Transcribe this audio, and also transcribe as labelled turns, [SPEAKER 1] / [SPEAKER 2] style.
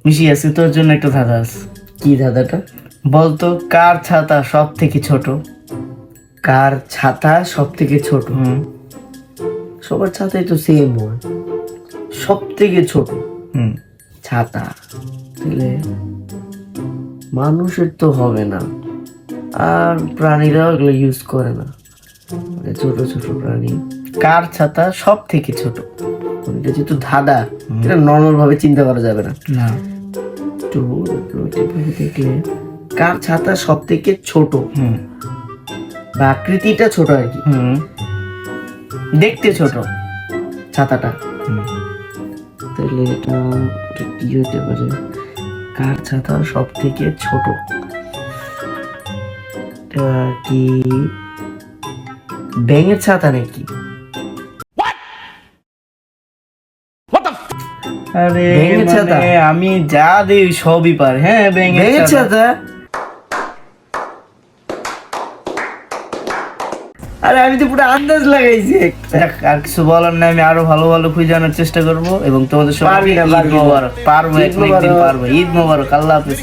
[SPEAKER 1] মিশি আছে, তোর জন্য একটা ধাঁধা আছে।
[SPEAKER 2] কি ধাঁধাটা?
[SPEAKER 1] বলতো কার ছাতা সব থেকে ছোট?
[SPEAKER 2] কার ছাতা সব থেকে ছোট?
[SPEAKER 1] হুম
[SPEAKER 2] সবার ছাতাই তো সেম হয়। সব থেকে ছোট
[SPEAKER 1] হুম
[SPEAKER 2] ছাতা, তাহলে মানুষের তো হবে না, আর প্রাণীরাও এগুলো ইউজ করে না, মানে ছোট ছোট প্রাণী।
[SPEAKER 1] কার ছাতা সব থেকে ছোট?
[SPEAKER 2] এটা যেহেতু ধাঁধা, এটা নর্মাল ভাবে চিন্তা করা যাবে না।
[SPEAKER 1] না।
[SPEAKER 2] তো ভাবে দেখলে কার ছাতা সব থেকে ছোট
[SPEAKER 1] হুম
[SPEAKER 2] বা আকৃতিটা ছোট আর কি,
[SPEAKER 1] হুম দেখতে ছোট।
[SPEAKER 2] ছাতাটা।
[SPEAKER 1] হুম।
[SPEAKER 2] তাহলে এটা এটা কি হতে পারে? কার ছাতা সব থেকে ছোট? এটা কি ব্যাঙের ছাতা নাকি?
[SPEAKER 1] আরে
[SPEAKER 2] ব্যাঙের
[SPEAKER 1] মানে
[SPEAKER 2] ছাতা?
[SPEAKER 1] আমি যা দিই সবই পারে। হ্যাঁ,
[SPEAKER 2] ব্যাঙের
[SPEAKER 1] ব্যাঙের ছাতা।
[SPEAKER 2] ছাতা? আরে আমি তো পুরো আন্দাজ লাগাইছি একটা।
[SPEAKER 1] দেখ, আর কিছু বলার নাই, আমি আরো ভালো ভালো খুঁজে আনার চেষ্টা করবো এবং তোমাদের সবাইকে
[SPEAKER 2] পারবি না,
[SPEAKER 1] ঈদ
[SPEAKER 2] পারবি না।
[SPEAKER 1] মোবারক। পারবো,
[SPEAKER 2] ঈদ
[SPEAKER 1] একদিন
[SPEAKER 2] মোবারক।
[SPEAKER 1] পারবো। ঈদ মোবারক, আল্লাহ হাফেজ।